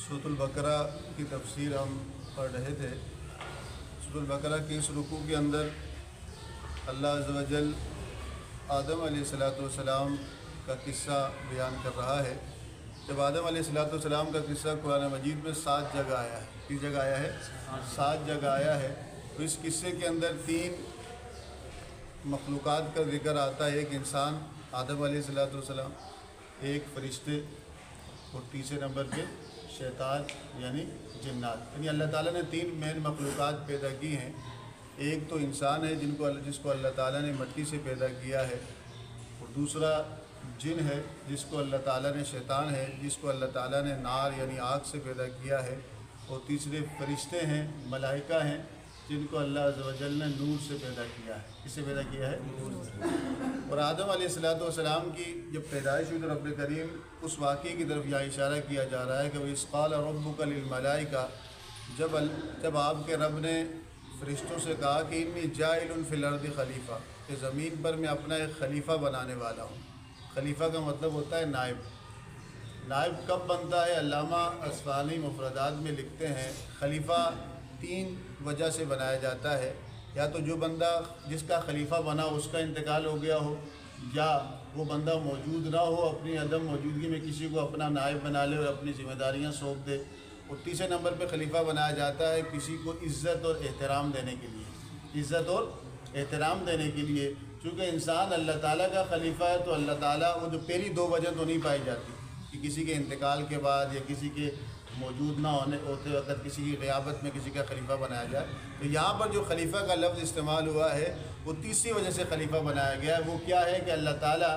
سورۃ البقرہ کی تفسیر ہم پڑھ رہے تھے۔ سورۃ البقرہ کے اس رکوع کے اندر اللہ عز و جل آدم علیہ السلام کا قصہ بیان کر رہا ہے۔ جب آدم علیہ السلام کا قصہ قرآن مجید میں 7 جگہ آیا ہے، کس جگہ آیا ہے؟ 7 جگہ آیا ہے۔ تو اس قصے کے اندر 3 مخلوقات کا ذکر آتا ہے، ایک انسان آدم علیہ السلام، ایک فرشتے، اور تیسرے نمبر پہ شیطان یعنی جنات۔ یعنی اللہ تعالیٰ نے 3 مین مخلوقات پیدا کی ہیں۔ ایک تو انسان ہے جس کو اللہ تعالیٰ نے مٹی سے پیدا کیا ہے، اور دوسرا جن ہے جس کو اللہ تعالیٰ نے، شیطان ہے جس کو اللہ تعالیٰ نے نار یعنی آگ سے پیدا کیا ہے، اور تیسرے فرشتے ہیں، ملائکہ ہیں جن کو اللہ عز و جل نے نور سے پیدا کیا ہے۔ کس سے پیدا کیا ہے؟ نور سے۔ اور آدم علیہ السلام کی جب پیدائش ہوئی تو رب کریم اس واقعے کی طرف یہاں اشارہ کیا جا رہا ہے کہ وَإِذْ قَالَ رَبُّكَ لِلْمَلَائِكَةِ جب آپ کے رب نے فرشتوں سے کہا کہ انی جاعل فی الارض خلیفہ، کہ زمین پر میں اپنا ایک خلیفہ بنانے والا ہوں۔ خلیفہ کا مطلب ہوتا ہے نائب۔ نائب کب بنتا ہے؟ علامہ اصفہانی مفردات میں لکھتے ہیں خلیفہ 3 وجہ سے بنایا جاتا ہے، یا تو جو بندہ جس کا خلیفہ بنا اس کا انتقال ہو گیا ہو، یا وہ بندہ موجود نہ ہو، اپنی عدم موجودگی میں کسی کو اپنا نائب بنا لے اور اپنی ذمہ داریاں سونپ دے۔ اور تیسرے نمبر پہ خلیفہ بنایا جاتا ہے کسی کو عزت اور احترام دینے کے لیے، عزت اور احترام دینے کے لیے۔ چونکہ انسان اللہ تعالیٰ کا خلیفہ ہے تو اللہ تعالیٰ وہ جو پہلی 2 وجہ تو نہیں پائی جاتی کہ کسی کے انتقال کے بعد یا کسی کے موجود نہ ہوتے وقت کسی کی غیابت میں کسی کا خلیفہ بنایا جائے۔ تو یہاں پر جو خلیفہ کا لفظ استعمال ہوا ہے وہ تیسری وجہ سے خلیفہ بنایا گیا ہے۔ وہ کیا ہے کہ اللہ تعالیٰ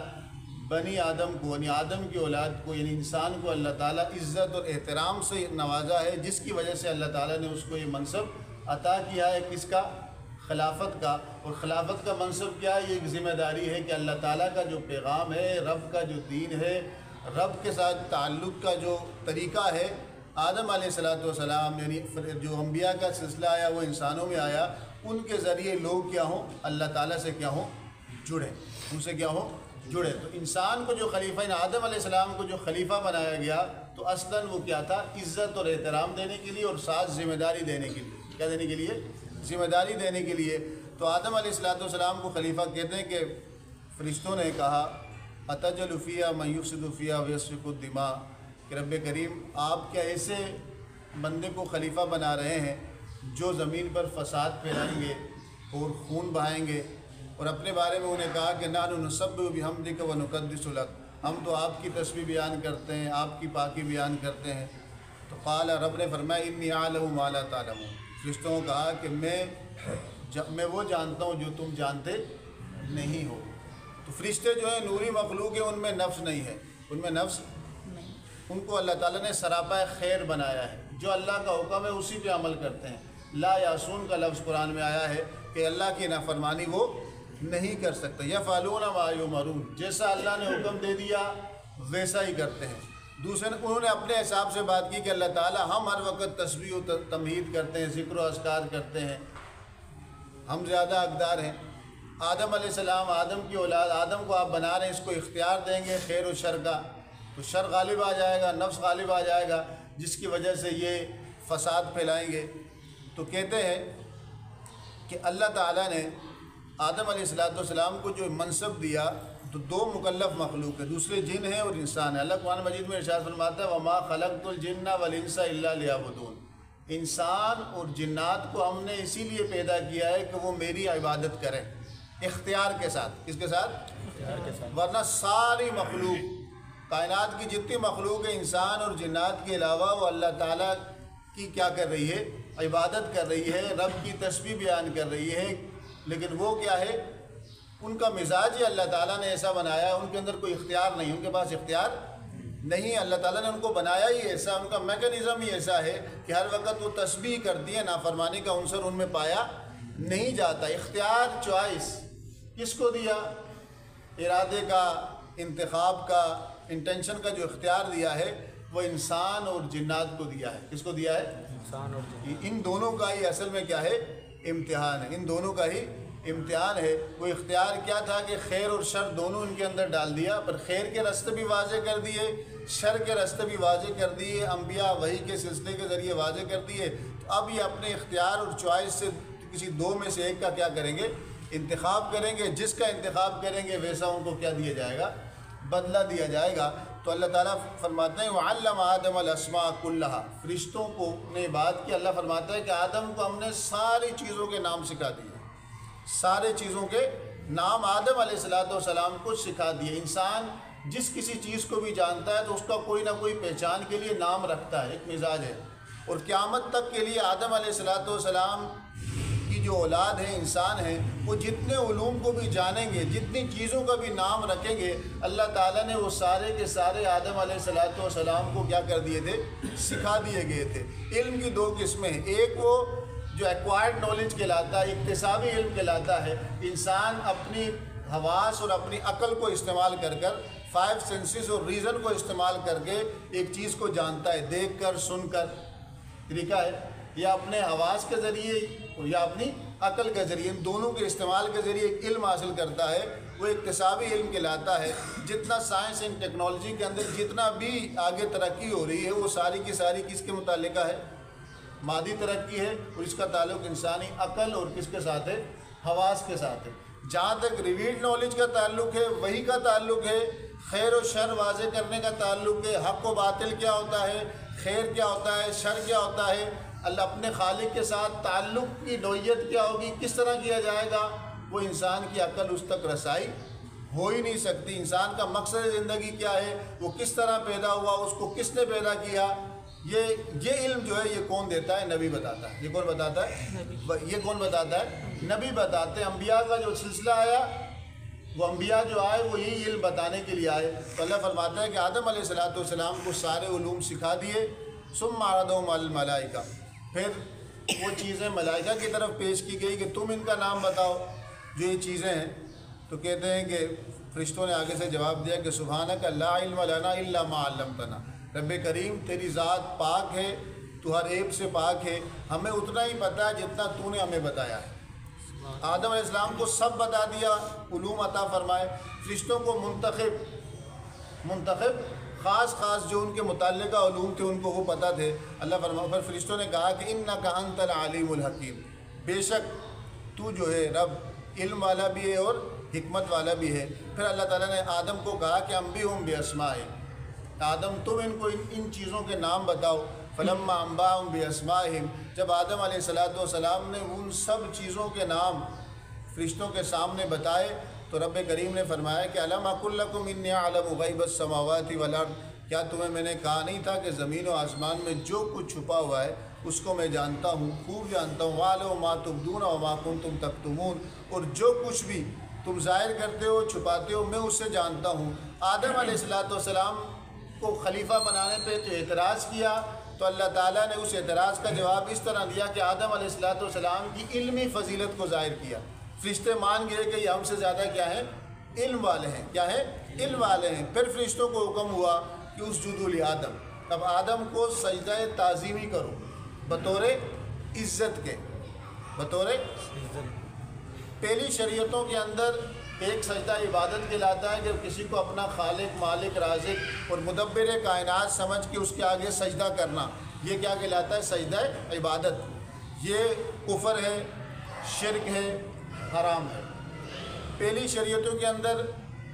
بنی آدم کو یعنی آدم کی اولاد کو یعنی انسان کو اللہ تعالیٰ عزت اور احترام سے نوازا ہے، جس کی وجہ سے اللہ تعالیٰ نے اس کو یہ منصب عطا کیا ہے، کس کا؟ خلافت کا۔ اور خلافت کا منصب کیا ہے؟ یہ ایک ذمہ داری ہے کہ اللہ تعالیٰ کا جو پیغام ہے، رب کا جو دین ہے، رب کے ساتھ تعلق کا جو طریقہ ہے، آدم علیہ السلام یعنی جو انبیاء کا سلسلہ آیا وہ انسانوں میں آیا، ان کے ذریعے لوگ کیا ہوں؟ اللہ تعالیٰ سے کیا ہوں؟ جڑیں، ان سے کیا ہوں؟ جڑے۔ تو انسان کو جو خلیفہ آدم علیہ السلام کو جو خلیفہ بنایا گیا تو اصلاً وہ کیا تھا؟ عزت اور احترام دینے کے لیے اور ساتھ ذمہ داری دینے کے لیے۔ کیا دینے کے لیے؟ ذمہ داری دینے کے لیے۔ تو آدم علیہ السلام کو خلیفہ کہتے ہیں کہ فرشتوں نے کہا أَتَجْعَلُ فِيهَا مَن يُفْسِدُ فِيهَا وَيَسْفِكُ الدِّمَاءَ، کہ رب کریم آپ کیا ایسے بندے کو خلیفہ بنا رہے ہیں جو زمین پر فساد پھیلائیں گے اور خون بہائیں گے؟ اور اپنے بارے میں انہیں کہا کہ نحن نسبح بحمدک ونقدس لک، ہم تو آپ کی تسبیح بیان کرتے ہیں، آپ کی پاکی بیان کرتے ہیں۔ تو قال، رب نے فرمایا انی اعلم ما لا تعلمون، فرشتوں کو کہا کہ میں وہ جانتا ہوں جو تم جانتے نہیں ہو۔ تو فرشتے جو ہیں نوری مخلوق ہیں، ان میں نفس نہیں ہے، ان میں نفس نہیں، ان کو اللہ تعالیٰ نے سراپا خیر بنایا ہے، جو اللہ کا حکم ہے اسی پہ عمل کرتے ہیں۔ لا یعصون کا لفظ قرآن میں آیا ہے کہ اللہ کی نافرمانی وہ نہیں کر سکتے۔ یفعلون ما یؤمرون، جیسا اللہ نے حکم دے دیا ویسا ہی کرتے ہیں۔ دوسرے انہوں نے اپنے حساب سے بات کی کہ اللہ تعالیٰ ہم ہر وقت تسبیح و تمہید کرتے ہیں، ذکر و اذکار کرتے ہیں، ہم زیادہ حقدار ہیں۔ آدم علیہ السلام، آدم کی اولاد، آدم کو آپ بنا رہے ہیں، اس کو اختیار دیں گے خیر و شر کا تو شر غالب آ جائے گا، نفس غالب آ جائے گا، جس کی وجہ سے یہ فساد پھیلائیں گے۔ تو کہتے ہیں کہ اللہ تعالیٰ نے آدم علیہ السلام کو جو منصب دیا تو 2 مکلف مخلوق ہے، دوسرے جن ہیں اور انسان ہے۔ اللہ قرآن مجید میں ارشاد فرماتا ہے وَمَا خَلَقْتُ الْجِنَّ وَالْإِنسَ إِلَّا لِيَعْبُدُونِ، انسان اور جنات کو ہم نے اسی لیے پیدا کیا ہے کہ وہ میری عبادت کریں، اختیار کے ساتھ۔ کس کے ساتھ؟ اختیار کے ساتھ۔ ورنہ ساری مخلوق، کائنات کی جتنی مخلوق ہے انسان اور جنات کے علاوہ، وہ اللہ تعالیٰ کی کیا کر رہی ہے؟ عبادت کر رہی ہے، رب کی تسبیح بیان کر رہی ہے، لیکن وہ کیا ہے؟ ان کا مزاج ہی اللہ تعالیٰ نے ایسا بنایا ہے، ان کے اندر کوئی اختیار نہیں، ان کے پاس اختیار نہیں ہے۔ اللہ تعالیٰ نے ان کو بنایا ہی ایسا، ان کا میکانزم ہی ایسا ہے کہ ہر وقت وہ تسبیح کرتی ہے، نافرمانی کا عنصر ان میں پایا نہیں جاتا۔ اختیار، چوائس کس کو دیا؟ ارادے کا، انتخاب کا، انٹینشن کا جو اختیار دیا ہے وہ انسان اور جنات کو دیا ہے۔ کس کو دیا ہے؟ انسان اور جنات۔ ان دونوں کا ہی اصل میں کیا ہے؟ امتحان ہے، ان دونوں کا ہی امتحان ہے، وہ اختیار کیا تھا کہ خیر اور شر دونوں ان کے اندر ڈال دیا، پر خیر کے راستے بھی واضح کر دیے، شر کے راستے بھی واضح کر دیے، انبیاء وحی کے سلسلے کے ذریعے واضح کر دیے۔ تو اب یہ اپنے اختیار اور چوائس سے کسی دو میں سے ایک کا کیا کریں گے؟ انتخاب کریں گے۔ جس کا انتخاب کریں گے ویسا ان کو کیا دیا جائے گا؟ بدلہ دیا جائے گا۔ تو اللہ تعالیٰ فرماتے ہیں وَعَلَّمَ آدَمَ الْأَسْمَاءَ كُلَّهَا، فرشتوں کو نے بات کی، اللہ فرماتا ہے کہ آدم کو ہم نے ساری چیزوں کے نام سکھا دیے، سارے چیزوں کے نام آدم علیہ السلام کو سکھا دیے۔ انسان جس کسی چیز کو بھی جانتا ہے تو اس کا کوئی نہ کوئی پہچان کے لیے نام رکھتا ہے، ایک مزاج ہے، اور قیامت تک کے لیے آدم علیہ السلام کی جو اولاد ہیں، انسان ہیں، وہ جتنے علوم کو بھی جانیں گے، جتنی چیزوں کا بھی نام رکھیں گے، اللہ تعالیٰ نے وہ سارے کے سارے آدم علیہ السلام کو کیا کر دیے تھے؟ سکھا دیے گئے تھے۔ علم کی دو قسمیں ہیں، ایک وہ جو ایکوائرڈ نالج کہلاتا ہے، اکتسابی علم کہلاتا ہے، انسان اپنی حواس اور اپنی عقل کو استعمال کر کر، 5 سینسز اور ریزن کو استعمال کر کے ایک چیز کو جانتا ہے، دیکھ کر، سن کر، طریقہ ہے، یا اپنے حواس کے ذریعے یا اپنی عقل کے ذریعے، ان دونوں کے استعمال کے ذریعے ایک علم حاصل کرتا ہے، وہ اکتسابی علم کہلاتا ہے۔ جتنا سائنس اینڈ ٹیکنالوجی کے اندر جتنا بھی آگے ترقی ہو رہی ہے، وہ ساری کی ساری کس کے متعلقہ ہے؟ مادی ترقی ہے، اور اس کا تعلق انسانی عقل اور کس کے ساتھ ہے؟ حواس کے ساتھ ہے۔ جہاں تک ریویلڈ نالج کا تعلق ہے، وہی کا تعلق ہے، خیر و شر واضح کرنے کا تعلق ہے، حق و باطل کیا ہوتا ہے، خیر کیا ہوتا ہے، شر کیا ہوتا ہے، اللہ اپنے خالق کے ساتھ تعلق کی نوعیت کیا ہوگی، کس طرح کیا جائے گا، وہ انسان کی عقل اس تک رسائی ہو ہی نہیں سکتی۔ انسان کا مقصد زندگی کیا ہے، وہ کس طرح پیدا ہوا، اس کو کس نے پیدا کیا، یہ علم جو ہے یہ کون دیتا ہے؟ نبی بتاتا ہے۔ یہ کون بتاتا ہے؟ یہ کون بتاتا ہے؟ نبی بتاتے ہیں۔ انبیاء کا جو سلسلہ آیا، وہ انبیاء جو آئے وہ یہی علم بتانے کے لیے آئے۔ تو اللہ فرماتا ہے کہ آدم علیہ السلام کو سارے علوم سکھا دیے۔ ثم عرضهم على الملائکہ، پھر وہ چیزیں ملائکہ کی طرف پیش کی گئی کہ تم ان کا نام بتاؤ جو یہ چیزیں ہیں۔ تو کہتے ہیں کہ فرشتوں نے آگے سے جواب دیا کہ سبحانک لا علم لنا الا ما علمتنا، رب کریم تیری ذات پاک ہے، تو ہر عیب سے پاک ہے، ہمیں اتنا ہی پتہ ہے جتنا تو نے ہمیں بتایا ہے۔ آدم علیہ السلام کو سب بتا دیا، علوم عطا فرمائے۔ فرشتوں کو منتخب خاص جو ان کے متعلقہ علوم تھے ان کو وہ پتہ تھے۔ اللہ فرماتا ہے، فرشتوں نے کہا کہ انک انت العلیم الحکیم، بے شک تو جو ہے رب علم والا بھی ہے اور حکمت والا بھی ہے۔ پھر اللہ تعالیٰ نے آدم کو کہا کہ انبئہم باسمائہم، آدم تم ان کو ان چیزوں کے نام بتاؤ۔ فلما انباہم باسمائہم، جب آدم علیہ السلام نے ان سب چیزوں کے نام فرشتوں کے سامنے بتائے تو رب کریم نے فرمایا کہ الم اقل لکم انی اعلم غیب السماوات والارض، کیا تمہیں میں نے کہا نہیں تھا کہ زمین و آسمان میں جو کچھ چھپا ہوا ہے اس کو میں جانتا ہوں، خوب جانتا ہوں۔ وَعَلَمُ مَا تُبْدُونَ وَمَا كُنتُمْ تَكْتُمُونَ، اور جو کچھ بھی تم ظاہر کرتے ہو چھپاتے ہو میں اس سے جانتا ہوں۔ آدم علیہ السلام کو خلیفہ بنانے پہ تو اعتراض کیا، تو اللہ تعالیٰ نے اس اعتراض کا جواب اس طرح دیا کہ آدم علیہ السلام کی علمی فضیلت کو ظاہر کیا۔ فرشتے مان گئے کہ یہ ہم سے زیادہ کیا ہیں؟ علم والے ہیں۔ کیا ہے؟ علم والے ہیں۔ پھر فرشتوں کو حکم ہوا کہ اسجدوا لآدم، اب آدم کو سجدہ تعظیمی کرو بطور عزت کے، بطور پہلی شریعتوں کے اندر ایک سجدہ عبادت کہلاتا ہے کہ کسی کو اپنا خالق، مالک، رازق اور مدبر کائنات سمجھ کے اس کے آگے سجدہ کرنا، یہ کیا کہلاتا ہے؟ سجدہ عبادت۔ یہ کفر ہے، شرک ہے، حرام ہے۔ پہلی شریعتوں کے اندر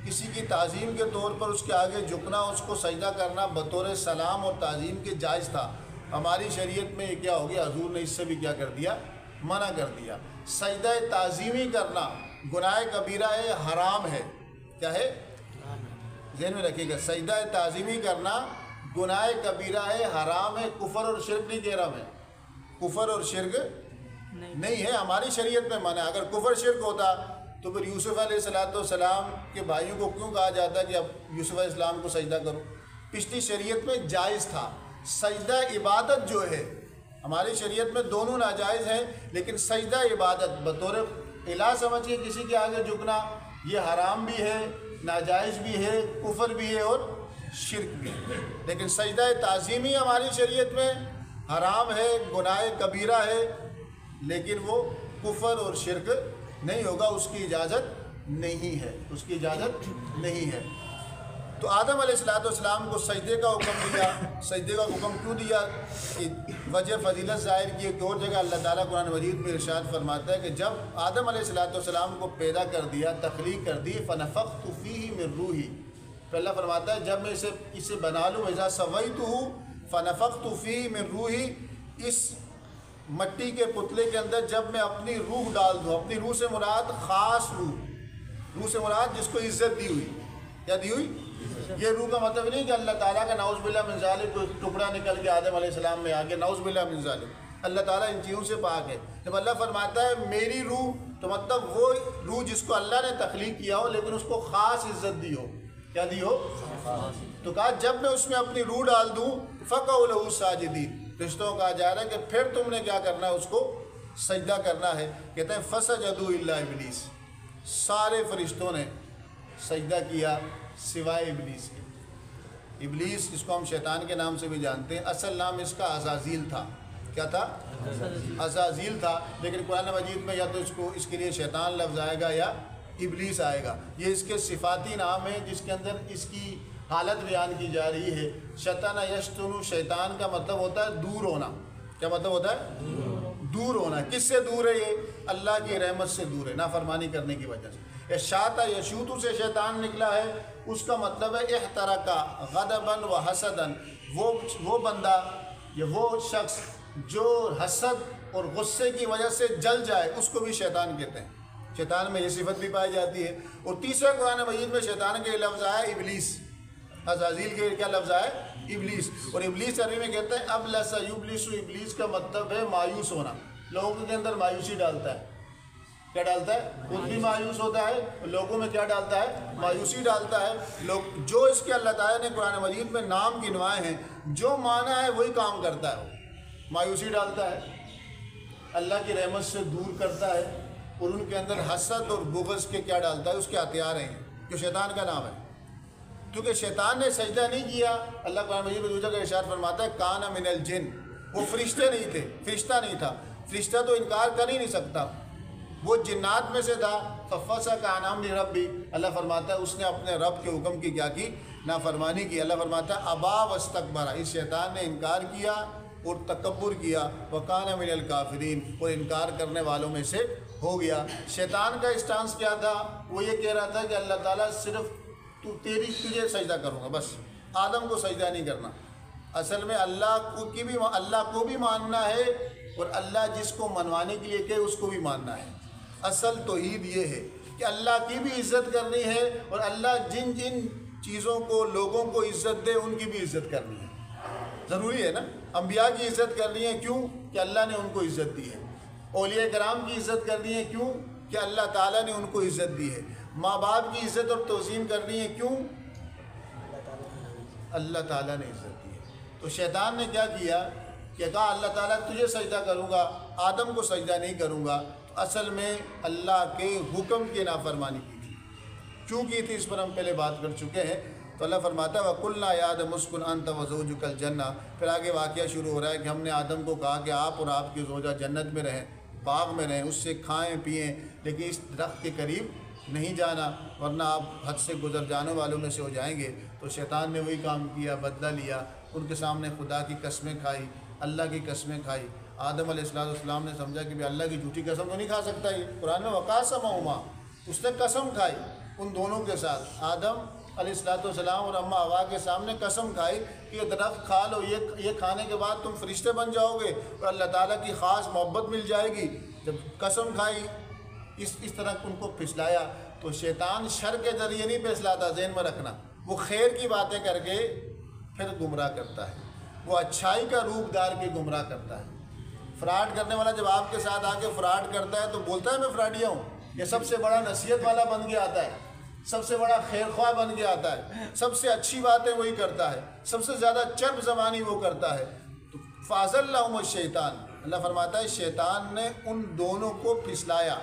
کسی کی تعظیم کے طور پر اس کے آگے جھکنا، اس کو سجدہ کرنا بطور سلام اور تعظیم کے جائز تھا۔ ہماری شریعت میں یہ کیا ہو گیا؟ حضور نے اس سے بھی کیا کر دیا؟ منع کر دیا۔ سجدہ تعظیمی کرنا گناہ کبیرہ ہے، حرام ہے۔ کیا ہے؟ ذہن میں رکھیے گا، سجدہ تعظیمی کرنا گناہ کبیرہ ہے، حرام ہے، کفر اور شرک نہیں کہہ رہا میں، کفر اور شرک نہیں ہے، ہماری شریعت میں منع ہے۔ اگر کفر شرک ہوتا تو پھر یوسف علیہ السلام کے بھائیوں کو کیوں کہا جاتا کہ اب یوسف علیہ السلام کو سجدہ کرو؟ پچھلی شریعت میں جائز تھا۔ سجدہ عبادت جو ہے ہماری شریعت میں دونوں ناجائز ہیں، لیکن سجدہ عبادت بطور الہ سمجھ کے کسی کے آگے جھکنا یہ حرام بھی ہے، ناجائز بھی ہے، کفر بھی ہے اور شرک بھی ہے۔ لیکن سجدہ تعظیمی ہماری شریعت میں حرام ہے، گناہ کبیرہ ہے، لیکن وہ کفر اور شرک نہیں ہوگا، اس کی اجازت نہیں ہے، اس کی اجازت نہیں ہے۔ تو آدم علیہ السلام کو سجدے کا حکم دیا۔ سجدے کا حکم کیوں دیا؟ وجہ فضیلت ظاہر کی ایک اور جگہ اللہ تعالیٰ قرآن مجید میں ارشاد فرماتا ہے کہ جب آدم علیہ السلام کو پیدا کر دیا، تخلیق کر دی، فنفخت فیہ من روحی، پھر اللہ فرماتا ہے جب میں اسے بنا لوں، اذا سویتہ فنفخت فیہ من روحی، اس مٹی کے پتلے کے اندر جب میں اپنی روح ڈال دوں، اپنی روح سے مراد خاص روح سے مراد جس کو عزت دی ہوئی، کیا دی ہوئی؟ یہ روح کا مطلب نہیں کہ اللہ تعالیٰ کا نعوذ باللہ من ذالک کوئی ٹکڑا نکل کے آدم علیہ السلام میں آگے، نعوذ باللہ من ذالک، اللہ تعالیٰ ان چیزوں سے پاک ہے۔ جب اللہ فرماتا ہے میری روح، تو مطلب وہ روح جس کو اللہ نے تخلیق کیا ہو لیکن اس کو خاص عزت دی ہو، کیا دی ہو؟ تو کہا جب میں اس میں اپنی روح ڈال دوں، فقعوا لہ ساجدین، فرشتوں کو کہا جا رہا ہے کہ پھر تم نے کیا کرنا ہے؟ اس کو سجدہ کرنا ہے۔ کہتے ہیں فسجدوا الا ابلیس، سارے فرشتوں نے سجدہ کیا سوائے ابلیس کے۔ ابلیس جس کو ہم شیطان کے نام سے بھی جانتے ہیں، اصل نام اس کا عزازیل تھا۔ کیا تھا؟ عزازیل تھا، لیکن قرآن مجید میں یا تو اس کے لیے شیطان لفظ آئے گا یا ابلیس آئے گا۔ یہ اس کے صفاتی نام ہے جس کے اندر اس کی حالت بیان کی جا رہی ہے۔ شیطان یشتن، شیطان کا مطلب ہوتا ہے دور ہونا۔ کیا مطلب ہوتا ہے؟ دور ہونا۔ کس سے دور ہے؟ یہ اللہ کی رحمت سے دور ہے، نافرمانی کرنے کی وجہ سے۔ شاطا یشوتو سے شیطان نکلا ہے، اس کا مطلب ہے احترقا غضبا و حسدا، وہ بندہ یا وہ شخص جو حسد اور غصے کی وجہ سے جل جائے، اس کو بھی شیطان کہتے ہیں۔ شیطان میں یہ صفت بھی پائی جاتی ہے۔ اور تیسرا قرآن مجید میں شیطان کے لفظ آیا ابلیس، عزازیل کے کیا لفظ آیا؟ ابلیس۔ اور ابلیس عربی میں کہتے ہیں ابلس یبلس، ابلیس کا مطلب ہے مایوس ہونا، لوگوں کے اندر مایوسی ڈالتا ہے۔ کیا ڈالتا ہے؟ خود بھی مایوس ہوتا ہے، لوگوں میں کیا ڈالتا ہے؟ مایوسی ڈالتا ہے۔ لوگ جو اس کے اللہ تعالیٰ نے قرآن مجید میں نام گنوائے ہیں، جو مانا ہے وہی کام کرتا ہے۔ وہ مایوسی ڈالتا ہے، اللہ کی رحمت سے دور کرتا ہے، اور ان کے اندر حسد اور بغض کے کیا ڈالتا ہے؟ اس کے ہتھیار ہیں، جو شیطان کا نام ہے۔ کیونکہ شیطان نے سجدہ نہیں کیا، اللہ قرآن مجید میں دوسرا کا ارشاد فرماتا ہے کان من الجن، وہ فرشتے نہیں تھے، فرشتہ نہیں تھا۔ فرشتہ تو انکار کر ہی نہیں سکتا، وہ جنات میں سے تھا۔ ففسق عن امر ربی، اللہ فرماتا ہے اس نے اپنے رب کے حکم کی کیا کی؟ نافرمانی کی۔ اللہ فرماتا ہے ابا واستکبر، اس شیطان نے انکار کیا اور تکبر کیا، وکان من الکافرین، اور انکار کرنے والوں میں سے ہو گیا۔ شیطان کا اسٹانس کیا تھا؟ وہ یہ کہہ رہا تھا کہ اللہ تعالیٰ صرف تجھے سجدہ کروں گا، بس آدم کو سجدہ نہیں کرنا۔ اصل میں اللہ کو بھی ماننا ہے، اور اللہ جس کو منوانے کے لیے کہے اس کو بھی ماننا ہے۔ اصل توحید یہ ہے کہ اللہ کی بھی عزت کرنی ہے، اور اللہ جن جن چیزوں کو لوگوں کو عزت دے ان کی بھی عزت کرنی ہے۔ ضروری ہے نا، انبیاء کی عزت کرنی ہے، کیوں کہ اللہ نے ان کو عزت دی ہے۔ اولیاء کرام کی عزت کرنی ہے، کیوں کہ اللہ تعالیٰ نے ان کو عزت دی ہے۔ ماں باپ کی عزت اور توسین کرنی ہے، کیوں؟ اللہ تعالیٰ نے عزت دی ہے۔ تو شیطان نے کیا کیا کہ کہا اللہ تعالیٰ تجھے سجدہ کروں گا، آدم کو سجدہ نہیں کروں گا۔ تو اصل میں اللہ کے حکم کی نافرمانی کی تھی، کیوں کی تھی اس پر ہم پہلے بات کر چکے ہیں۔ تو اللہ فرماتا ہے وَقُلْنَا يَا آدَمُ اسْكُنْ أَنْتَ وَزَوْجُكَ الْجَنَّةَ، پھر آگے واقعہ شروع ہو رہا ہے کہ ہم نے آدم کو کہا کہ آپ اور آپ کی زوجہ جنت میں رہیں، باغ میں رہیں، اس سے کھائیں پئیں، لیکن اس درخت کے قریب نہیں جانا ورنہ آپ حد سے گزر جانے والوں میں سے ہو جائیں گے۔ تو شیطان نے وہی کام کیا، بدلہ لیا، ان کے سامنے خدا کی قسمیں کھائی، اللہ کی قسمیں کھائی۔ آدم علیہ السلام نے سمجھا کہ اللہ کی جھوٹی قسم تو نہیں کھا سکتا یہ، قرآن میں وقاسمہما، اس نے قسم کھائی ان دونوں کے ساتھ، آدم علیہ السلام اور اماں حوا کے سامنے قسم کھائی کہ یہ درخت کھا لو، یہ کھانے کے بعد تم فرشتے بن جاؤ گے اور اللہ تعالیٰ کی خاص محبت مل جائے گی۔ جب قسم کھائی اس طرح ان کو پھسلایا، تو شیطان شر کے ذریعے نہیں پھسلاتا، ذہن میں رکھنا، وہ خیر کی باتیں کر کے پھر گمراہ کرتا ہے، وہ اچھائی کا روپ ڈال کے گمراہ کرتا ہے۔ فراڈ کرنے والا جب آپ کے ساتھ آ کے فراڈ کرتا ہے تو بولتا ہے میں فراڈیا ہوں، یہ سب سے بڑا نصیحت والا بن کے آتا ہے، سب سے بڑا خیر خواہ بن کے آتا ہے، سب سے اچھی باتیں وہی کرتا ہے، سب سے زیادہ چرب زبانی وہ کرتا ہے۔ تو فَأَزَلَّهُمُ الشَّيْطَانُ، اللہ فرماتا ہے شیطان نے ان دونوں کو پھسلایا۔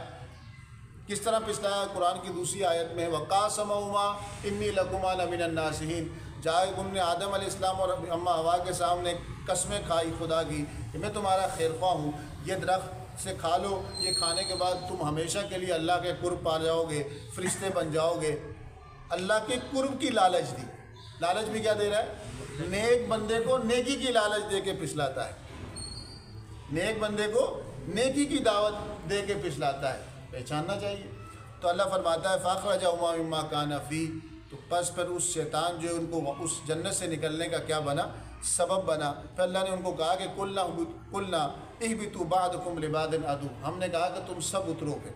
کس طرح پھسلایا؟ قرآن کی دوسری آیت میں وَقَاسَمَهُمَا إِنِّي لَكُمَا لَمِنَ النَّاصِحِينَ، جائے انہوں نے آدم علیہ السلام اور اماں حوا کے سامنے قسمیں کھائی خدا کی کہ میں تمہارا خیر خواہ ہوں، یہ درخت سے کھا لو، یہ کھانے کے بعد تم ہمیشہ کے لیے اللہ کے قرب پا جاؤ گے، فرشتے بن جاؤ گے۔ اللہ کے قرب کی لالچ دی۔ لالچ بھی کیا دے رہا ہے؟ نیک بندے کو نیکی کی لالچ دے کے پھسلاتا ہے، نیک بندے کو نیکی کی دعوت دے کے پھسلاتا ہے، پہچاننا چاہیے۔ تو اللہ فرماتا ہے فَأَخْرَجَهُمَا مِمَّا كَانَ فِيهِ، تو بس پھر اس شیطان جو ان کو اس جنت سے نکلنے کا کیا بنا؟ سبب بنا۔ پھر اللہ نے ان کو کہا کہ قُلْنَا اهْبِطُوا بَعْضُكُمْ لِبَعْضٍ عَدُوٌّ، ہم نے کہا کہ تم سب اترو گے،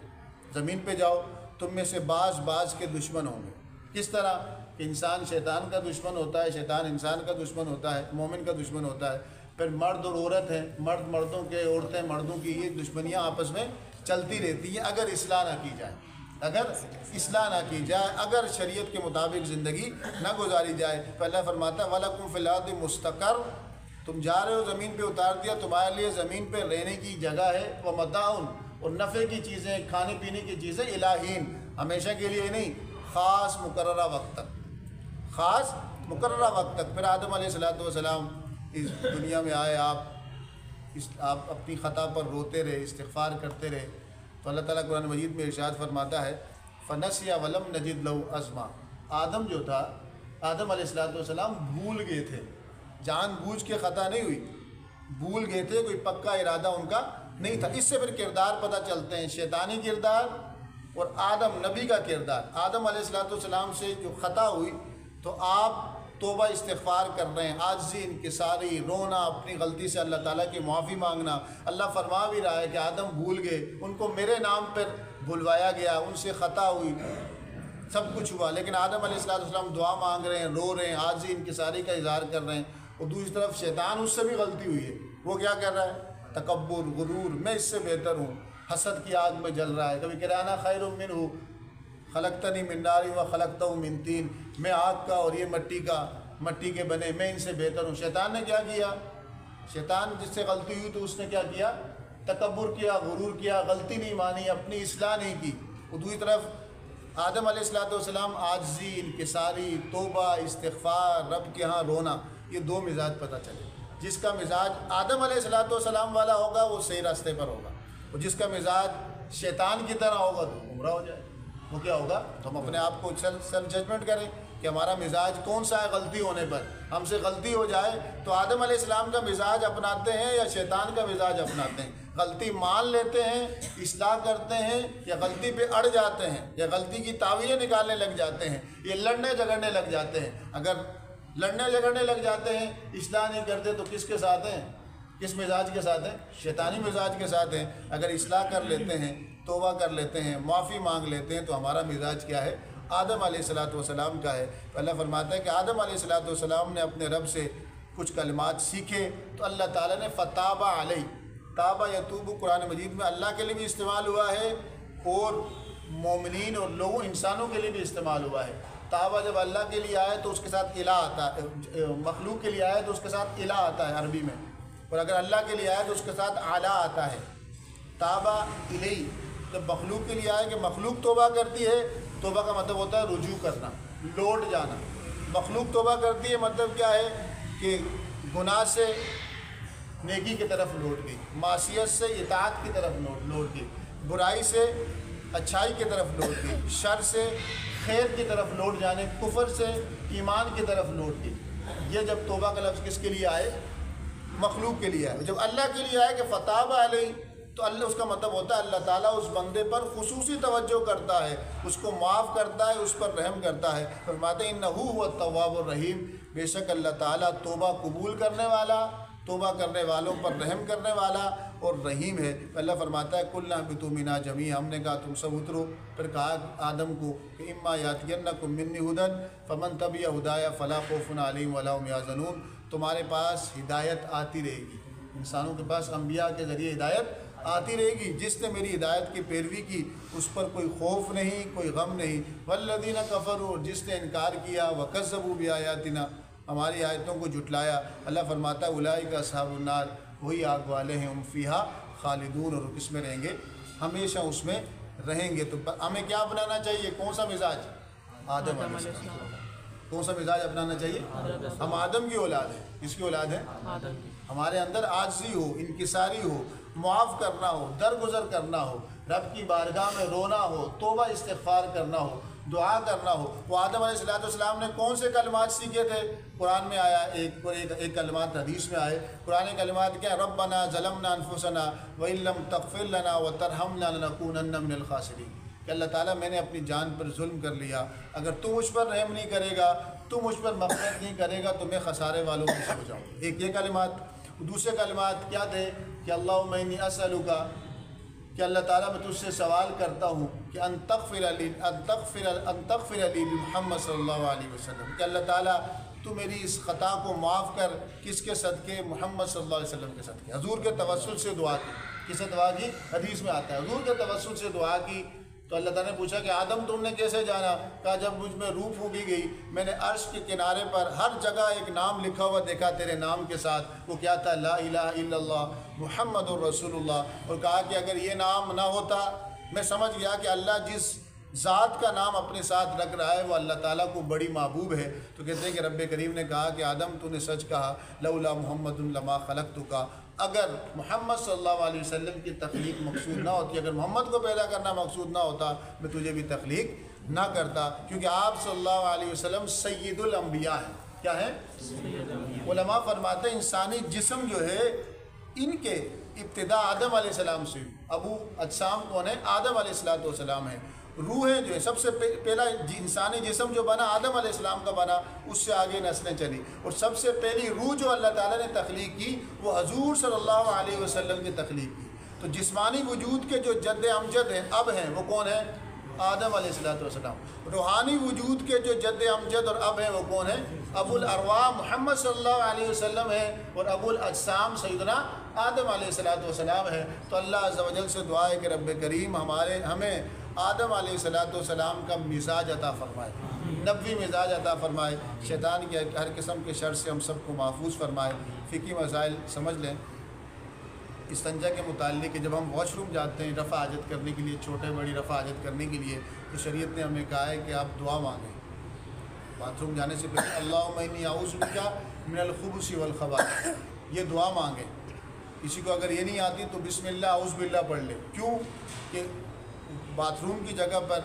زمین پہ جاؤ، تم میں سے بعض کے دشمن ہوں گے۔ کس طرح کہ انسان شیطان کا دشمن ہوتا ہے، شیطان انسان کا دشمن ہوتا ہے، مومن کا دشمن ہوتا ہے۔ پھر مرد اور عورت ہیں، مرد مردوں کے، عورتیں مردوں کی، یہ دشمنیاں آپس میں چلتی رہتی ہیں اگر اصلاح نہ کی جائے، اگر اصلاح نہ کی جائے، اگر شریعت کے مطابق زندگی نہ گزاری جائے۔ پہلا فرماتا ہے وَلَكُمْ فِي الْأَرْضِ مُسْتَقَرٌّ، تم جا رہے ہو زمین پہ، اتار دیا تمہارے لیے زمین پہ رہنے کی جگہ ہے، وَمَتَاعٌ، اور نفع کی چیزیں، کھانے پینے کی چیزیں، الہین، ہمیشہ کے لیے نہیں، خاص مقررہ وقت تک، خاص مقررہ وقت تک۔ پھر آدم علیہ السلام اس دنیا میں آئے، آپ اپنی خطا پر روتے رہے، استغفار کرتے رہے، تو اللہ تعالیٰ قرآن مجید میں ارشاد فرماتا ہے فَنَسِيَ وَلَمْ نَجِدْ لَهُ عَزْمًا، آدم جو تھا، آدم علیہ السلام بھول گئے تھے، جان بوجھ کے خطا نہیں ہوئی، بھول گئے تھے، کوئی پکا ارادہ ان کا نہیں تھا۔ اس سے پھر کردار پتہ چلتے ہیں، شیطانی کردار اور آدم نبی کا کردار۔ آدم علیہ السلام سے جو خطا ہوئی تو آپ توبہ استغفار کر رہے ہیں، عاجزی، انکساری، رونا، اپنی غلطی سے اللہ تعالیٰ کی معافی مانگنا۔ اللہ فرما بھی رہا ہے کہ آدم بھول گئے، ان کو میرے نام پر بھلوایا گیا، ان سے خطا ہوئی، سب کچھ ہوا، لیکن آدم علیہ السلام دعا مانگ رہے ہیں، رو رہے ہیں، عاجزی انکساری کا اظہار کر رہے ہیں۔ اور دوسری طرف شیطان، اس سے بھی غلطی ہوئی ہے، وہ کیا کر رہا ہے؟ تکبر، غرور، میں اس سے بہتر ہوں، حسد کی آگ میں جل رہا ہے۔ کبھی کہہ رہا انا خیر منہ خلقتنی من نار و خلقتہ من طین، میں آگ کا اور یہ مٹی کے بنے، میں ان سے بہتر ہوں۔ شیطان نے کیا کیا؟ شیطان جس سے غلطی ہوئی تو اس نے کیا کیا؟ تکبر کیا، غرور کیا، غلطی نہیں مانی، اپنی اصلاح نہیں کی۔ اور دوسری طرف آدم علیہ السلام عاجزی، انکساری، توبہ، استغفار، رب کے ہاں رونا، یہ دو مزاج پتہ چلے۔ جس کا مزاج آدم علیہ السلام والا ہوگا وہ صحیح راستے پر ہوگا، اور جس کا مزاج شیطان کی طرح ہوگا تو گمراہ ہو جائے۔ وہ کیا ہوگا؟ تو ہم اپنے آپ کو سیلف ججمنٹ کریں کہ ہمارا مزاج کون سا ہے۔ غلطی ہونے پر ہم سے غلطی ہو جائے تو آدم علیہ السلام کا مزاج اپناتے ہیں یا شیطان کا مزاج اپناتے ہیں؟ غلطی مان لیتے ہیں، اصلاح کرتے ہیں، یا غلطی پہ اڑ جاتے ہیں، یا غلطی کی تعویلیں نکالنے لگ جاتے ہیں، یہ لڑنے جھگڑنے لگ جاتے ہیں۔ اگر لڑنے جھگڑنے لگ جاتے ہیں، اصلاح نہیں کرتے، تو کس کے ساتھ ہیں؟ کس مزاج کے ساتھ ہیں؟ شیطانی مزاج کے ساتھ ہیں۔ اگر اصلاح کر لیتے ہیں، توبہ کر لیتے ہیں، معافی مانگ لیتے ہیں، تو ہمارا مزاج کیا ہے؟ آدم علیہ السلام کا ہے۔ تو اللہ فرماتا ہے کہ آدم علیہ السلام نے اپنے رب سے کچھ کلمات سیکھے تو اللہ تعالیٰ نے فتاب علیہ، تابہ یتوب قرآن مجید میں اللہ کے لیے بھی استعمال ہوا ہے اور مومنین اور لوگوں انسانوں کے لیے بھی استعمال ہوا ہے۔ تابہ جب اللہ کے لیے آئے تو اس کے ساتھ الہ آتا ہے، مخلوق کے لیے آئے تو اس کے ساتھ الہ آتا ہے عربی میں، اور اگر اللہ کے لیے آئے تو اس کے ساتھ اعلیٰ آتا ہے۔ تابہ الیہ، جب مخلوق کے لیے آئے کہ مخلوق توبہ کرتی ہے، توبہ کا مطلب ہوتا ہے رجوع کرنا، لوٹ جانا۔ مخلوق توبہ کرتی ہے مطلب کیا ہے؟ کہ گناہ سے نیکی کی طرف لوٹ گئی، معصیت سے اطاعت کی طرف لوٹ گئی، برائی سے اچھائی کی طرف لوٹ گئی، شر سے خیر کی طرف لوٹ جانے، کفر سے ایمان کی طرف لوٹ گئی۔ یہ جب توبہ کا لفظ کس کے لیے آئے؟ مخلوق کے لیے آئے۔ جب اللہ کے لیے آئے کہ فتاب علیہ، تو اللہ اس کا مطلب ہوتا ہے اللہ تعالیٰ اس بندے پر خصوصی توجہ کرتا ہے، اس کو معاف کرتا ہے، اس پر رحم کرتا ہے۔ فرماتے ہیں انہ هو التواب الرحیم، بے شک اللہ تعالیٰ توبہ قبول کرنے والا، توبہ کرنے والوں پر رحم کرنے والا اور رحیم ہے۔ اللہ فرماتا ہے قُلْنَا اهْبِطُوا مِنْهَا جَمِيعًا، ہم نے کہا تم سب اترو۔ پھر کہا آدم کو کہ اما یاتینکم منی ھدی فمن تبع ھدایا فلا خوف علیہم ولا هم یحزنون، تمہارے پاس ہدایت آتی رہے گی، انسانوں کے پاس انبیاء کے ذریعے ہدایت آتی رہے گی، جس نے میری ہدایت کی پیروی کی اس پر کوئی خوف نہیں، کوئی غم نہیں۔ والذین کفروا، جس نے انکار کیا، وکذبوا بآیاتنا، ہماری آیتوں کو جھٹلایا، اللہ فرماتا ہے اولئک اصحاب النار، وہی آگ والے ہیں، ہم فیہا خالدون، اور کس میں رہیں گے؟ ہمیشہ اس میں رہیں گے۔ تو ہمیں کیا اپنانا چاہیے؟ کون سا مزاج؟ آدم علیہ السلام۔ کون سا مزاج اپنانا چاہیے؟ ہم آدم کی اولاد ہیں۔ کس کی اولاد ہیں؟ آدم کی۔ ہمارے اندر عاجزی ہو، انکساری ہو، معاف کرنا ہو، درگزر کرنا ہو، رب کی بارگاہ میں رونا ہو، توبہ استغفار کرنا ہو، دعا کرنا ہو۔ وہ آدم علیہ السلام نے کون سے کلمات سیکھے تھے؟ قرآن میں آیا، ایک کلمات حدیث میں آئے۔ قرآن کلمات کیا؟ ربنا ظلمنا انفسنا وان لم تغفر لنا وترحمنا لنکونن من الخاسرین، کہ اللہ تعالیٰ میں نے اپنی جان پر ظلم کر لیا، اگر تو مجھ پر رحم نہیں کرے گا، تو مجھ پر مغفرت نہیں کرے گا، تو میں خسارے والوں میں سے ہو جاؤں۔ ایک یہ کلمات۔ دوسرے کلمات کیا تھے؟ کہ اللہم انی اسألک، کہ اللہ تعالیٰ میں تجھ سے سوال کرتا ہوں کہ ان تغفر لی بمحمد صلی اللہ علیہ وسلم، کہ اللہ تعالیٰ تو میری اس خطا کو معاف کر، کس کے صدقے؟ محمد صلی اللہ علیہ وسلم کے صدقے۔ حضور کے توسل سے دعا کی۔ کس سے دعا کی؟ حدیث میں آتا ہے حضور کے توسل سے دعا کی۔ تو اللہ تعالیٰ نے پوچھا کہ آدم تم نے کیسے جانا؟ کہا جب مجھ میں روح پھونکی گئی، میں نے عرش کے کنارے پر ہر جگہ ایک نام لکھا ہوا دیکھا تیرے نام کے ساتھ، وہ کیا تھا؟ لا الہ الا اللہ محمد الرسول اللہ۔ اور کہا کہ اگر یہ نام نہ ہوتا، میں سمجھ گیا کہ اللہ جس ذات کا نام اپنے ساتھ رکھ رہا ہے وہ اللہ تعالیٰ کو بڑی محبوب ہے۔ تو کہتے ہیں کہ رب کریم نے کہا کہ آدم تو نے سچ کہا، لولا محمد لما خلقتک، اگر محمد صلی اللہ علیہ وسلم کی تخلیق مقصود نہ ہوتی، اگر محمد کو پیدا کرنا مقصود نہ ہوتا، میں تجھے بھی تخلیق نہ کرتا، کیونکہ آپ صلی اللہ علیہ وسلم سید الانبیاء ہیں۔ کیا ہیں؟ علماء فرماتے ہیں انسانی جسم جو ہے، ان کے ابتدا آدم علیہ السلام سے، ابو اجسام کون ہے؟ آدم علیہ السلام ہیں۔ روحیں جو ہے سب سے پہلا انسانی جسم جو بنا آدم علیہ السلام کا بنا، اس سے آگے نسلیں چلی، اور سب سے پہلی روح جو اللہ تعالیٰ نے تخلیق کی وہ حضور صلی اللہ علیہ وسلم کی تخلیق کی۔ تو جسمانی وجود کے جو جد امجد ہیں، اب ہیں، وہ کون ہیں؟ آدم علیہ السلام۔ روحانی وجود کے جو جد امجد اور اب ہیں، وہ کون ہیں؟ ابو الارواح محمد صلی اللہ علیہ وسلم ہے، اور ابو الاجسام سیدنا آدم علیہ السلام ہے۔ تو اللہ عز و جل سے دعا ہے کہ رب کریم ہمیں آدم علیہ السلام کا مزاج عطا فرمائے، نبوی مزاج عطا فرمائے، شیطان کے ہر قسم کے شر سے ہم سب کو محفوظ فرمائے۔ فقہی مسائل سمجھ لیں استنجا کے متعلق کہ جب ہم واش روم جاتے ہیں رفع حاجت کرنے کے لیے، چھوٹے بڑی رفع حاجت کرنے کے لیے، تو شریعت نے ہمیں کہا ہے کہ آپ دعا مانگیں باتھ روم جانے سے پہلے، اللہم انی اعوذ بک من الخبث والخبائث، یہ دعا مانگیں۔ کسی کو اگر یہ نہیں آتی تو بسم اللہ اعوذ باللہ پڑھ لے۔ کیوں؟ کہ باتھ روم کی جگہ پر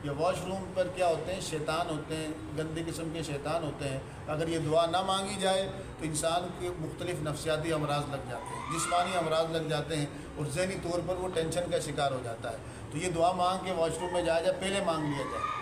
یا واش روم پر کیا ہوتے ہیں؟ شیطان ہوتے ہیں، گندے قسم کے شیطان ہوتے ہیں۔ اگر یہ دعا نہ مانگی جائے تو انسان کے مختلف نفسیاتی امراض لگ جاتے ہیں، جسمانی امراض لگ جاتے ہیں، اور ذہنی طور پر وہ ٹینشن کا شکار ہو جاتا ہے۔ تو یہ دعا مانگ کے واش روم میں جایا جائے، پہلے مانگ لیا جائے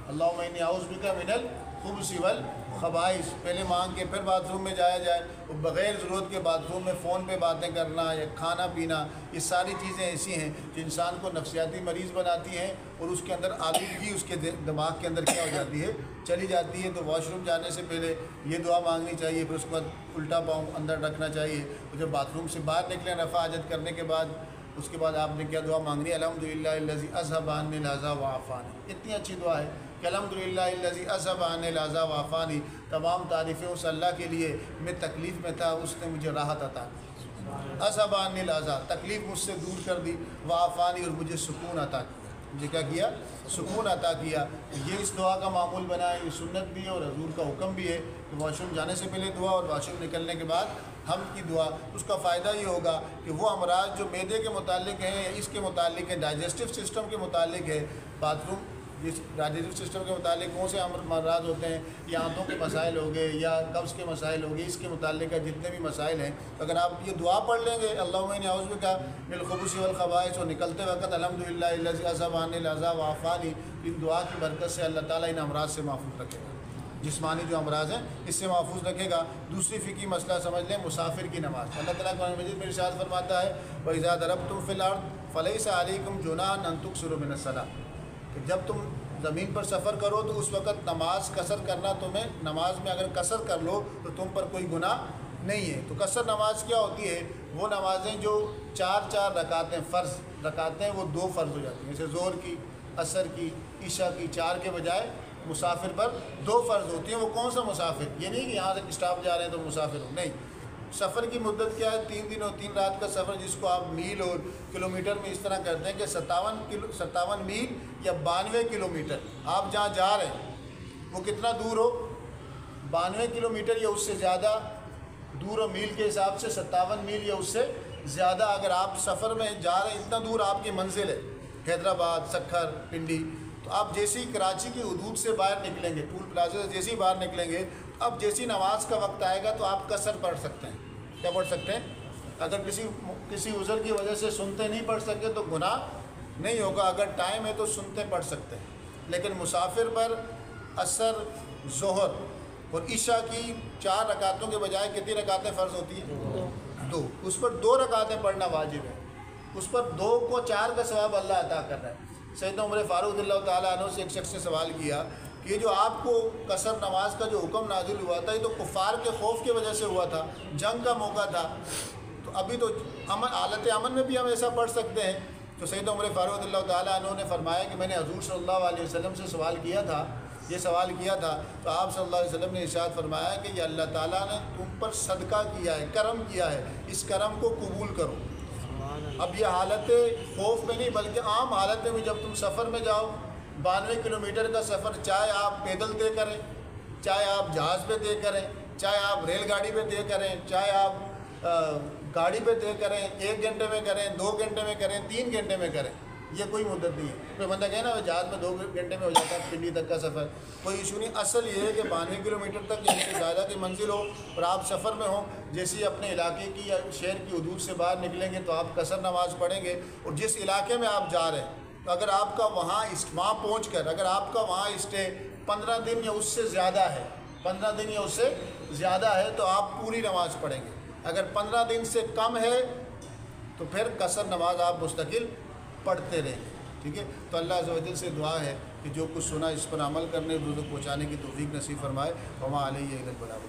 اللہم انی اعوذ بک من الخبث والخبائث، پہلے مانگ کے پھر باتھ روم میں جایا جائے۔ اور بغیر ضرورت کے باتھ روم میں فون پہ باتیں کرنا یا کھانا پینا، یہ ساری چیزیں ایسی ہیں جو انسان کو نفسیاتی مریض بناتی ہیں، اور اس کے اندر آلودگی اس کے دماغ کے اندر کیا ہو جاتی ہے؟ چلی جاتی ہے۔ تو واش روم جانے سے پہلے یہ دعا مانگنی چاہیے، پھر اس کے بعد الٹا پاؤں اندر رکھنا چاہیے، اور جب باتھ روم سے باہر نکلیں رفع حاجت کرنے کے بعد، اس کے بعد آپ نے کیا دعا مانگنی ہے؟ الحمدللہ الذی اذھب عنی الاذی وعافانی۔ اتنی اچھی دعا ہے کہ الحمدللہ الذی اذھب عنی الاذی وعافانی، تمام تعریفیں اس اللہ کے لیے، میں تکلیف میں تھا، اس نے مجھے راحت عطا کی۔ اذھب عنی الاذی، تکلیف مجھ سے دور کر دی، وعافانی، اور مجھے سکون عطا کیا۔ مجھے کیا کیا؟ سکون عطا کیا۔ یہ اس دعا کا معمول بنا ہے، یہ سنت بھی ہے اور حضور کا حکم بھی ہے کہ واش روم جانے سے پہلے دعا، اور واش روم نکلنے کے بعد حمد کی دعا۔ اس کا فائدہ یہ ہوگا کہ وہ امراض جو معدے کے متعلق ہیں یا اس کے متعلق ہے، ڈائجسٹو سسٹم کے متعلق ہے، باتھ روم جس ڈائجسٹو سسٹم کے متعلق کون سے امراض ہوتے ہیں، یا آنتوں کے مسائل ہو گئے یا قبض کے مسائل ہو گئے، اس کے متعلق ہے جتنے بھی مسائل ہیں، اگر آپ یہ دعا پڑھ لیں گے اللہم انی اعوذ بک من الخبث والخبائث، اور نکلتے وقت الحمدللہ الذی اذھب عنی الاذی وعافانی، ان دعا کی برکت سے اللہ تعالیٰ ان امراض سے محفوظ رکھے گا، جسمانی جو امراض ہیں اس سے محفوظ رکھے گا۔ دوسری فقہی مسئلہ سمجھ لیں مسافر کی نماز۔ اللہ تعالیٰ قرآن مجید میں ارشاد فرماتا ہے وَإِذَا ضَرَبْتُمْ فِي الْأَرْضِ فَلَيْسَ عَلَيْكُمْ جُنَاحٌ أَن تُقْصِرُوا مِنَ الصَّلَاةِ، کہ جب تم زمین پر سفر کرو تو اس وقت نماز قصر کرنا، تمہیں نماز میں اگر قصر کر لو تو تم پر کوئی گناہ نہیں ہے۔ تو قصر نماز کیا ہوتی ہے؟ وہ نمازیں جو 4 رکعتیں فرض رکعتیں ہیں، وہ 2 فرض ہو جاتی ہیں، جیسے ظہر کی، عصر کی، عشاء کی 4 کے بجائے مسافر پر 2 فرض ہوتی ہیں۔ وہ کون سا مسافر؟ یہ نہیں کہ یہاں سے اسٹاف جا رہے ہیں تو مسافر ہو، نہیں۔ سفر کی مدت کیا ہے؟ 3 دن اور 3 رات کا سفر، جس کو آپ میل اور کلومیٹر میں اس طرح کرتے ہیں کہ 57 میل یا 92 کلومیٹر آپ جہاں جا رہے ہیں وہ کتنا دور ہو؟ 92 کلومیٹر یا اس سے زیادہ دور و میل کے حساب سے 57 میل یا اس سے زیادہ اگر آپ سفر میں جا رہے ہیں، اتنا دور آپ کی منزل ہے، حیدرآباد، سکھر، پنڈی، تو آپ جیسے ہی کراچی کی حدود سے باہر نکلیں گے، ٹول پلازا سے جیسے ہی باہر نکلیں گے، اب جیسی نماز کا وقت آئے گا تو آپ قصر پڑھ سکتے ہیں۔ کیا پڑھ سکتے ہیں؟ اگر کسی عذر کی وجہ سے سنتے نہیں پڑھ سکے تو گناہ نہیں ہوگا، اگر ٹائم ہے تو سنتے پڑھ سکتے ہیں۔ لیکن مسافر پر عصر، ظہر اور عشاء کی 4 رکعتوں کے بجائے کتنی رکعتیں فرض ہوتی ہیں؟ 2۔ اس پر 2 رکعتیں پڑھنا واجب ہے، اس پر 2 کو 4 کا ثواب اللہ عطا کر رہا ہے۔ سیدنا عمر فاروق رضی اللہ تعالیٰ عنہ سے ایک شخص نے سوال کیا کہ یہ جو آپ کو قصر نماز کا جو حکم نازل ہوا تھا، یہ تو کفار کے خوف کی وجہ سے ہوا تھا، جنگ کا موقع تھا، تو ابھی تو حالت امن میں بھی ہم ایسا پڑھ سکتے ہیں۔ تو سیدنا عمر فاروق رضی اللہ تعالیٰ عنہ نے فرمایا کہ میں نے حضور صلی اللہ علیہ وسلم سے سوال کیا تھا، تو آپ صلی اللہ علیہ وسلم نے ارشاد فرمایا کہ یہ اللہ تعالیٰ نے تم پر صدقہ کیا ہے، کرم کیا ہے، اس کرم کو قبول کرو۔ اب یہ حالت خوف میں نہیں بلکہ عام حالت میں بھی جب تم سفر میں جاؤ، 92 کلومیٹر کا سفر، چاہے آپ پیدل طے کریں، چاہے آپ جہاز پہ طے کریں، چاہے آپ ریل گاڑی پہ طے کریں، چاہے آپ گاڑی پہ طے کریں، 1 گھنٹے میں کریں، 2 گھنٹے میں کریں، 3 گھنٹے میں کریں، یہ کوئی مدت نہیں ہے۔ کوئی بندہ کہے نا جہاز میں 2 گھنٹے میں ہو جاتا ہے پنڈی تک کا سفر، کوئی ایشو نہیں۔ اصل یہ ہے کہ 92 کلومیٹر تک یعنی کہ زیادہ کی منزل ہو اور آپ سفر میں ہوں، جیسے اپنے علاقے کی یا شہر کی حدود سے باہر نکلیں گے تو آپ قصر نماز پڑھیں گے، اور جس علاقے میں آپ جا رہے ہیں تو اگر آپ کا وہاں پہنچ کر اگر آپ کا وہاں اسٹے 15 دن یا اس سے زیادہ ہے، 15 دن یا اس سے زیادہ ہے تو آپ پوری نماز پڑھیں گے۔ اگر 15 دن سے کم ہے تو پھر قصر نماز آپ مستقل پڑھتے رہیں گے، ٹھیک ہے۔ تو اللہ عز و جل سے دعا ہے کہ جو کچھ سنا اس پر عمل کرنے، دوسروں کو پہنچانے کی توفیق نصیب فرمائے۔ وما علیہ الا البلاغ۔